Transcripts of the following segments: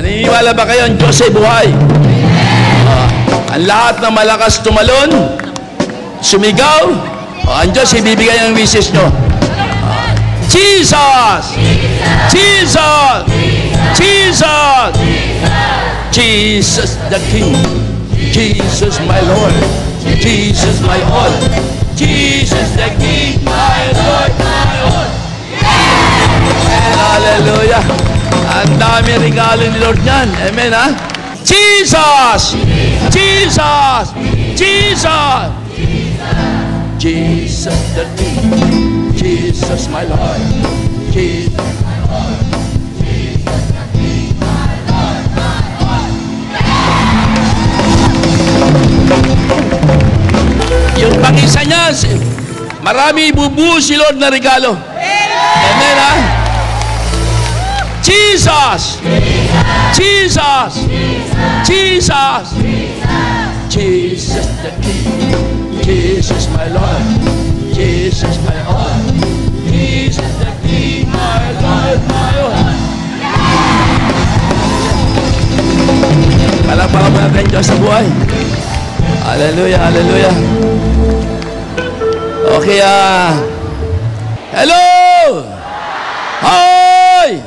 Maniniwala ba kayo ang Diyos ay buhay? Ang lahat ng malakas tumalon, sumigaw, ang Diyos ibibigay ng wishes nyo. Jesus! Jesus! Jesus! Jesus the King. Jesus my Lord. Jesus my all. Jesus the King, my Lord, my all. Amen, hallelujah. Ang dami regalo ni Lord niyan. Amen, ha? Jesus! Jesus! Jesus! Jesus the King. Jesus my Lord. Jesus my Lord. Jesus the King, my Lord, my Lord. Yung pang-isa niya, marami ibubuo si Lord na regalo. Amen, ha? Jesus! Jesus! Jesus! Jesus the King. Jesus my Lord. Jesus my all. Jesus the King, my Lord, my all. Palakpakan mo natin Diyos sa buhay. Hallelujah, hallelujah. Okay, hello! Hi!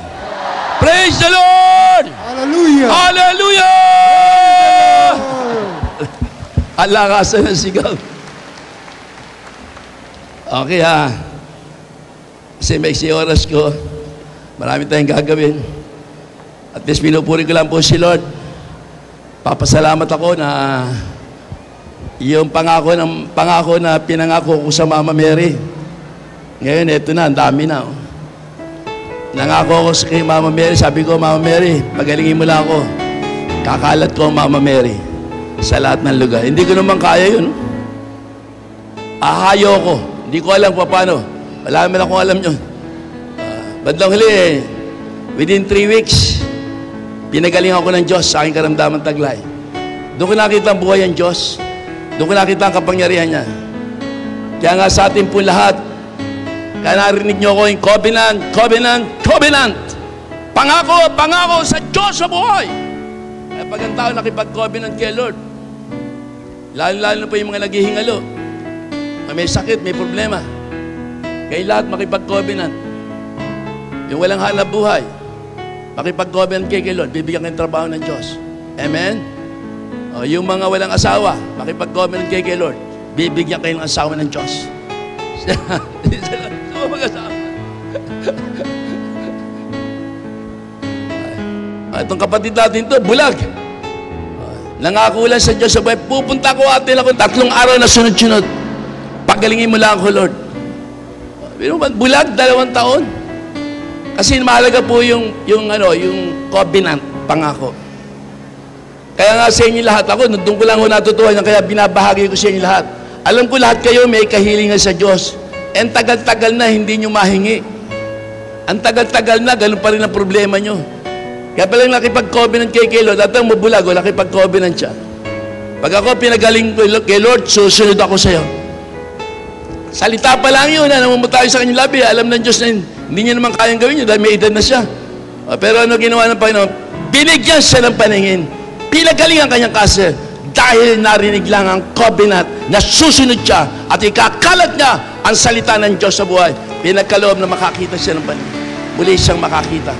Praise the Lord! Hallelujah! Hallelujah! Alakasan ng sigaw. Okay, kasi may oras ko. Marami tayong gagawin. At least pinupuri ko lang po si Lord. Papasalamat ako na yung pangako na pinangako ko sa Mama Mary. Ngayon, eto na, ang dami na. Nangako ko kay Mama Mary, sabi ko, Mama Mary, pagalingin mo lang ako. Kakalat ko ang Mama Mary sa lahat ng lugar. Hindi ko naman kaya yun. Ahayo ko. Hindi ko alam kung paano. Wala naman akong alam yun. Bandang huli, within 3 weeks, pinagaling ako ng Diyos sa aking karamdaman taglay. Doon ko nakita ang buhay ng Diyos. Doon ko nakita ang kapangyarihan niya. Kaya nga sa atin po lahat, kaya narinig niyo ko yung covenant, covenant, covenant. Pangako, pangako sa Diyos sa buhay. Kaya pag ang tao nakipag-covenant kay Lord, lalo-lalo na po yung mga naghihingalo, may sakit, may problema, kaya lahat makipag-covenant. Yung walang hanap buhay, makipag-covenant kay Lord, bibigyan kayo ng trabaho ng Diyos. Amen? O, yung mga walang asawa, makipag-covenant kay Lord, bibigyan kayo ng asawa ng Diyos. Mag-asawa. Itong kapatid natin to, bulag. Nangako lang sa Diyos sa buhay, pupunta ko atin ako 3 araw na sunod-sunod. Pagalingin mo lang ako, Lord. Bulag, 2 taon. Kasi mahalaga po yung covenant, pangako. Kaya nga sa inyo lahat, ako, doon ko lang ako natutuhan, kaya binabahagi ko sa inyo lahat. Alam ko lahat kayo may kahilingan sa Diyos. Ang tagal-tagal na hindi nyo mahingi. Ang tagal-tagal na, ganun pa rin ang problema nyo. Kaya palang nakipag-covenant kay Lord, at ang mabulag, nakipag-covenant siya. Pag ako pinagaling kay Lord, susunod ako sa'yo. Salita pa lang yun, namumutayo sa kanyang labi, alam ng Diyos na hindi niya naman kayang gawin yun, dahil may edad na siya. Pero ano ginawa ng Panginoon? Binigyan siya ng paningin. Pinagaling ang kanyang kaso, dahil narinig lang ang covenant na susunod siya at ikakalat niya ang salita ng Diyos sa buhay. Pinagkaloob na makakita siya ng paningin. Muli siyang makakita.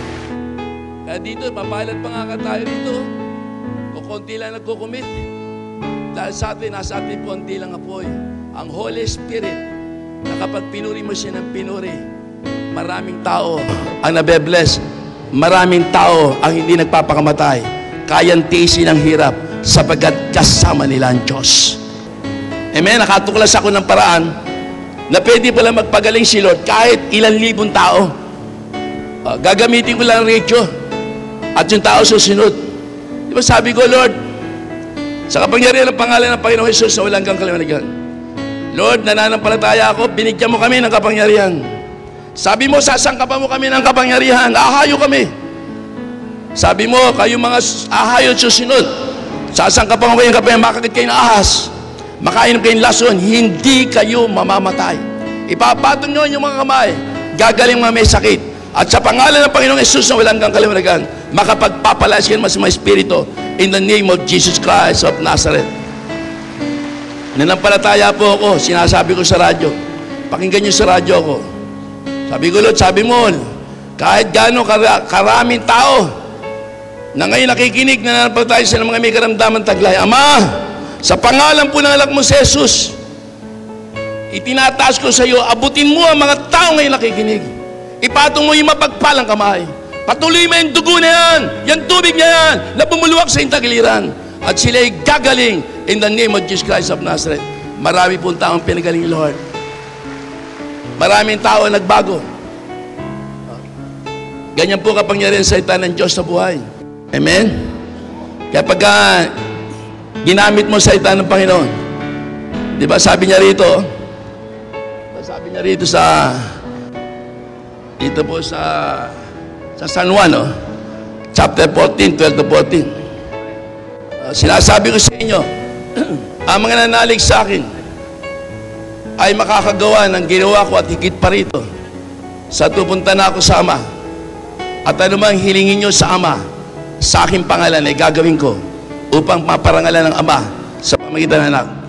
Kaya dito, papalat pa nga tayo dito. Kung konti lang nagkukumit. Dahil sa atin, nasa atin konti lang apoy. Ang Holy Spirit, na kapag pinuri mo siya ng pinuri, maraming tao ang nabe-bless. Maraming tao ang hindi nagpapakamatay. Kayang tiisin ang hirap sapagkat kasama nila ang Diyos. Amen? Nakatuklas ako ng paraan na pwede pala magpagaling si Lord kahit ilang libong tao. Gagamitin ko lang ang radio at yung tao susunod. Di ba sabi ko, Lord, sa kapangyarihan ng pangalan ng Panginoong Jesus na walang hanggang kaliwanagan, Lord, nananampalataya ako, binigyan mo kami ng kapangyarihan. Sabi mo, sasangkapan mo kami ng kapangyarihan, ahayo kami. Sabi mo, kayo mga ahayo susunod, sasangkapan mo kayo ng kapangyarihan, makakit kayo ng ahas, makainom kayo ng lason, hindi kayo mamamatay. Ipapatong nyo yung mga kamay, gagaling mga may sakit. At sa pangalan ng Panginoong Jesus na walang hanggang kaliwanagan, makapagpapalayas kayo mas mga espiritu in the name of Jesus Christ of Nazareth. Nanampalataya po ako, sinasabi ko sa radyo. Pakinggan niyo sa radyo ko. Sabi ko, Lord, sabi mo, kahit gaano karaming tao na ngayon nakikinig na nanampalataya sa mga may karamdaman taglay, Ama, sa pangalan po ng anak mo si Jesus, itinataas ko sa iyo, abutin mo ang mga tao ngayon nakikinig. Ipatong mo yung mapagpalang kamay. Patuloy mo yung dugo na yan, yung tubig na yan, na bumuluwak sa iyong tagiliran. At sila'y gagaling in the name of Jesus Christ of Nazareth. Marami pong taong pinagaling, Lord. Maraming tao nagbago. Ganyan po kapangyarihan sa salita ng Diyos sa buhay. Amen? Kaya pagka ginamit mo sa salita ng Panginoon, di ba sabi niya rito dito po sa San Juan, chapter 14, 12 to 14. Sinasabi ko sa inyo, ang mga nanalig sa akin ay makakagawa ng ginawa ko at higit pa rito. Sa pupunta na ako sa Ama, at anumang hilingin nyo sa Ama, sa aking pangalan ay gagawin ko upang maparangalan ng Ama sa pamagitan ng Anak.